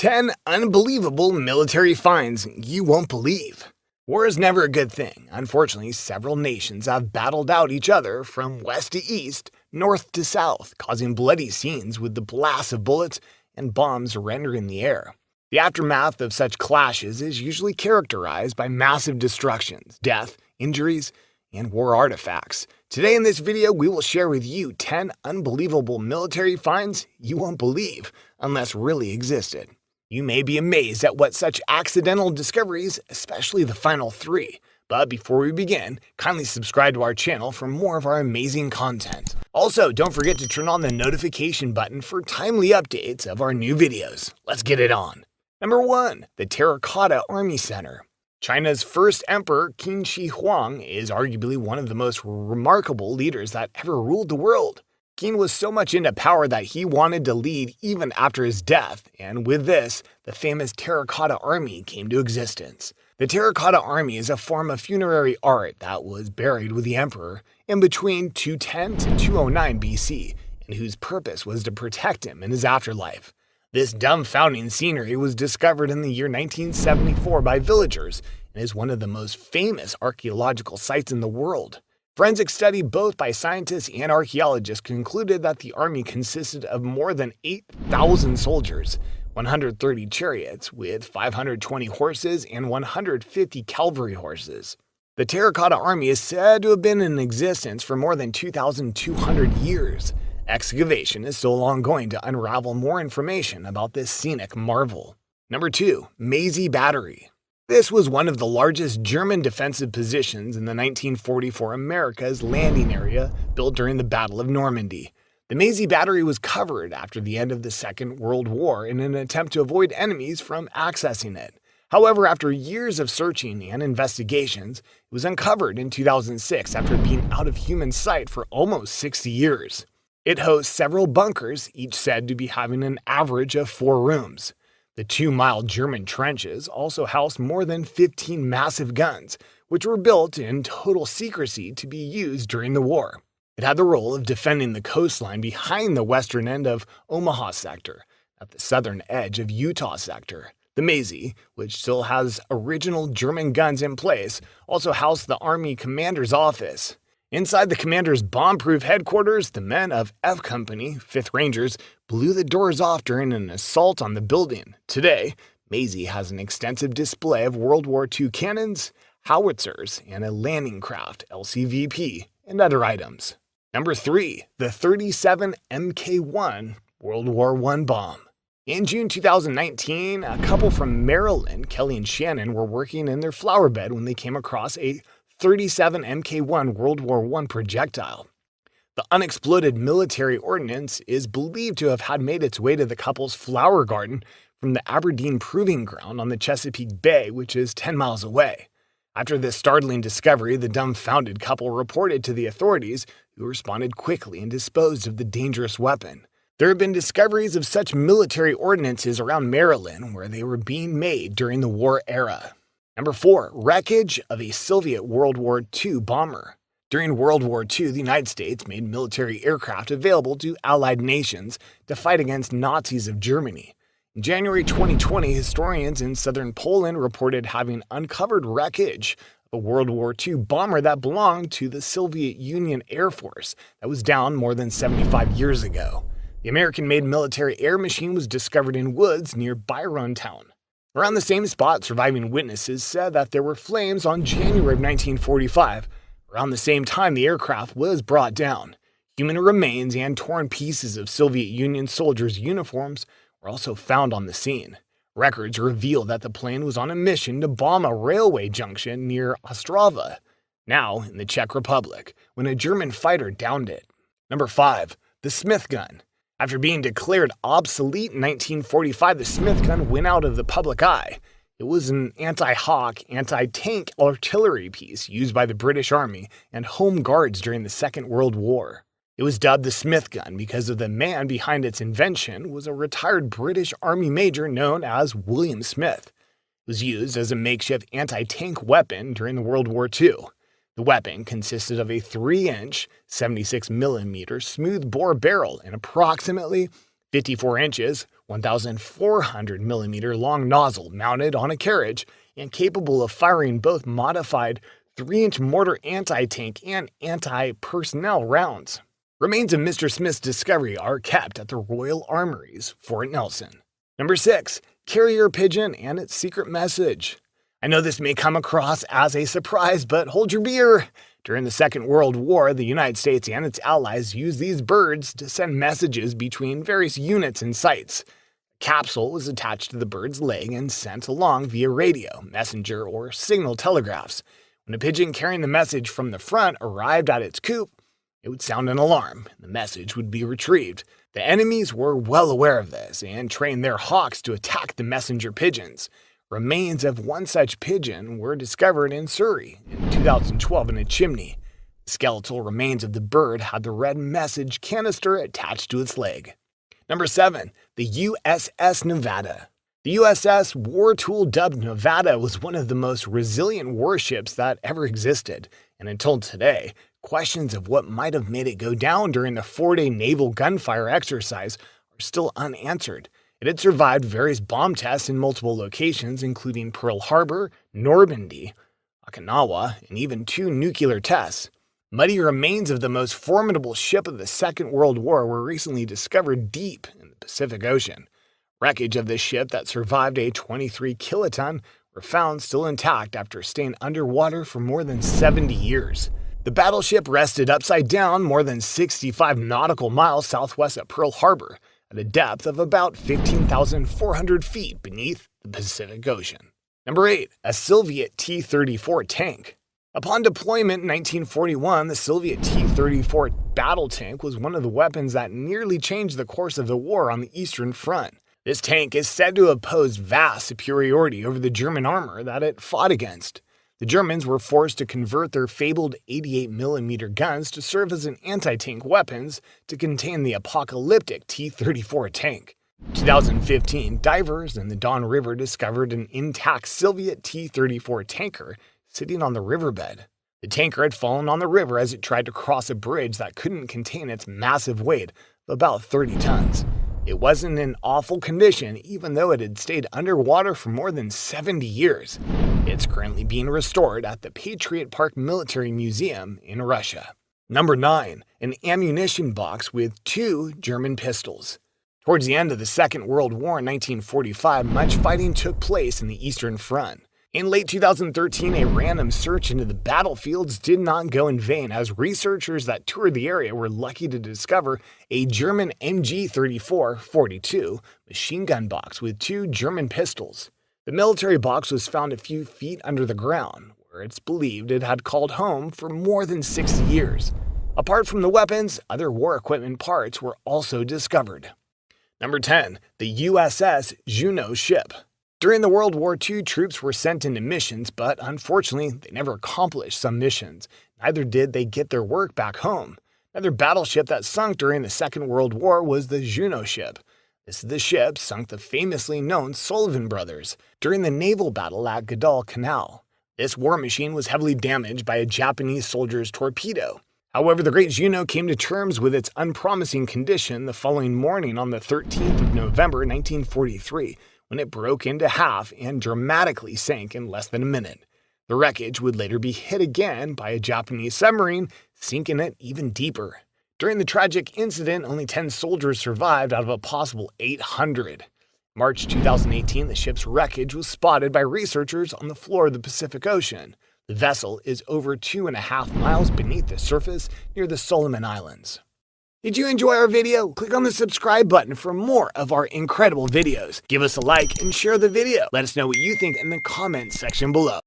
10 unbelievable military finds you won't believe. War is never a good thing. Unfortunately, several nations have battled out each other from west to east, north to south, causing bloody scenes with the blasts of bullets and bombs rending the air. The aftermath of such clashes is usually characterized by massive destructions, death, injuries, and war artifacts. Today in this video, we will share with you 10 unbelievable military finds you won't believe unless really existed. You may be amazed at what such accidental discoveries, especially the final 3. But before we begin, kindly subscribe to our channel for more of our amazing content. Also, don't forget to turn on the notification button for timely updates of our new videos. Let's get it on. Number 1. The Terracotta Army Center. China's first emperor, Qin Shi Huang, is arguably one of the most remarkable leaders that ever ruled the world. Qin was so much into power that he wanted to lead even after his death, and with this, the famous Terracotta Army came to existence. The Terracotta Army is a form of funerary art that was buried with the emperor in between 210 to 209 BC, and whose purpose was to protect him in his afterlife. This dumbfounding scenery was discovered in the year 1974 by villagers and is one of the most famous archaeological sites in the world. Forensic study both by scientists and archaeologists concluded that the army consisted of more than 8,000 soldiers, 130 chariots with 520 horses and 150 cavalry horses. The Terracotta Army is said to have been in existence for more than 2,200 years. Excavation is still ongoing to unravel more information about this scenic marvel. Number 2. Mazy Battery. This was one of the largest German defensive positions in the 1944 America's landing area built during the Battle of Normandy. The Mazy Battery was covered after the end of the Second World War in an attempt to avoid enemies from accessing it. However, after years of searching and investigations, it was uncovered in 2006 after being out of human sight for almost 60 years. It hosts several bunkers, each said to be having an average of 4 rooms. The 2-mile German trenches also housed more than 15 massive guns, which were built in total secrecy to be used during the war. It had the role of defending the coastline behind the western end of Omaha sector, at the southern edge of Utah sector. The Mazy, which still has original German guns in place, also housed the Army Commander's office. Inside the commander's bomb-proof headquarters, the men of F Company, 5th Rangers, blew the doors off during an assault on the building. Today, Mazy has an extensive display of World War II cannons, howitzers, and a landing craft, LCVP, and other items. Number 3. The 37 Mk1 World War I bomb. In June 2019, a couple from Maryland, Kelly and Shannon, were working in their flower bed when they came across a 37 Mk1 World War I projectile. The unexploded military ordnance is believed to have had made its way to the couple's flower garden from the Aberdeen Proving Ground on the Chesapeake Bay, which is 10 miles away. After this startling discovery, the dumbfounded couple reported to the authorities, who responded quickly and disposed of the dangerous weapon. There have been discoveries of such military ordnances around Maryland where they were being made during the war era. Number 4. Wreckage of a Soviet World War II bomber. During World War II, the United States made military aircraft available to Allied nations to fight against Nazis of Germany. In January 2020, historians in southern Poland reported having uncovered wreckage of a World War II bomber that belonged to the Soviet Union Air Force that was down more than 75 years ago. The American-made military air machine was discovered in woods near Byrontown. Around the same spot, surviving witnesses said that there were flames on January of 1945. Around the same time, the aircraft was brought down. Human remains and torn pieces of Soviet Union soldiers' uniforms were also found on the scene. Records reveal that the plane was on a mission to bomb a railway junction near Ostrava, now in the Czech Republic, when a German fighter downed it. Number 5. The Smith gun. After being declared obsolete in 1945, the Smith gun went out of the public eye. It was an anti-Hawk, anti-tank artillery piece used by the British Army and Home Guards during the Second World War. It was dubbed the Smith gun because of the man behind its invention was a retired British Army major known as William Smith. It was used as a makeshift anti-tank weapon during the World War II. The weapon consisted of a 3-inch, 76mm smooth-bore barrel and approximately 54 inches, 1,400mm long nozzle mounted on a carriage and capable of firing both modified 3-inch mortar anti-tank and anti-personnel rounds. Remains of Mr. Smith's discovery are kept at the Royal Armouries, Fort Nelson. Number 6. Carrier Pigeon and its secret message. I know this may come across as a surprise, but hold your beer. During the Second World War, the United States and its allies used these birds to send messages between various units and sites. A capsule was attached to the bird's leg and sent along via radio, messenger, or signal telegraphs. When a pigeon carrying the message from the front arrived at its coop, it would sound an alarm, and the message would be retrieved. The enemies were well aware of this and trained their hawks to attack the messenger pigeons. Remains of one such pigeon were discovered in Surrey in 2012 in a chimney. The skeletal remains of the bird had the red message canister attached to its leg. Number 7. The USS Nevada. The USS War Tool dubbed Nevada was one of the most resilient warships that ever existed, and until today, questions of what might have made it go down during the 4-day naval gunfire exercise are still unanswered. It had survived various bomb tests in multiple locations, including Pearl Harbor, Normandy, Okinawa, and even 2 nuclear tests. Muddy remains of the most formidable ship of the Second World War were recently discovered deep in the Pacific Ocean. Wreckage of this ship that survived a 23-kiloton were found still intact after staying underwater for more than 70 years. The battleship rested upside down more than 65 nautical miles southwest of Pearl Harbor, at a depth of about 15,400 feet beneath the Pacific Ocean. Number 8. A Soviet T-34 tank. Upon deployment in 1941, the Soviet T-34 battle tank was one of the weapons that nearly changed the course of the war on the Eastern Front. This tank is said to have posed vast superiority over the German armor that it fought against. The Germans were forced to convert their fabled 88mm guns to serve as an anti-tank weapons to contain the apocalyptic T-34 tank. In 2015, divers in the Don River discovered an intact Soviet T-34 tanker sitting on the riverbed. The tanker had fallen on the river as it tried to cross a bridge that couldn't contain its massive weight of about 30 tons. It wasn't in awful condition, even though it had stayed underwater for more than 70 years. It's currently being restored at the Patriot Park Military Museum in Russia. Number 9. An ammunition box with 2 German pistols. Towards the end of the Second World War in 1945, much fighting took place in the Eastern Front. In late 2013, a random search into the battlefields did not go in vain, as researchers that toured the area were lucky to discover a German MG-34-42 machine gun box with 2 German pistols. The military box was found a few feet under the ground, where it's believed it had called home for more than 60 years. Apart from the weapons, other war equipment parts were also discovered. Number 10. The USS Juneau ship. During the World War II, troops were sent into missions, but unfortunately, they never accomplished some missions. Neither did they get their work back home. Another battleship that sunk during the Second World War was the Juneau ship. This is the ship sunk the famously known Sullivan brothers during the naval battle at Guadalcanal. This war machine was heavily damaged by a Japanese soldier's torpedo. However, the Great Juneau came to terms with its unpromising condition the following morning on the 13th of November 1943, when it broke into half and dramatically sank in less than a minute. The wreckage would later be hit again by a Japanese submarine, sinking it even deeper. During the tragic incident, only 10 soldiers survived out of a possible 800. March 2018, the ship's wreckage was spotted by researchers on the floor of the Pacific Ocean. The vessel is over 2.5 miles beneath the surface near the Solomon Islands. Did you enjoy our video? Click on the subscribe button for more of our incredible videos. Give us a like and share the video. Let us know what you think in the comments section below.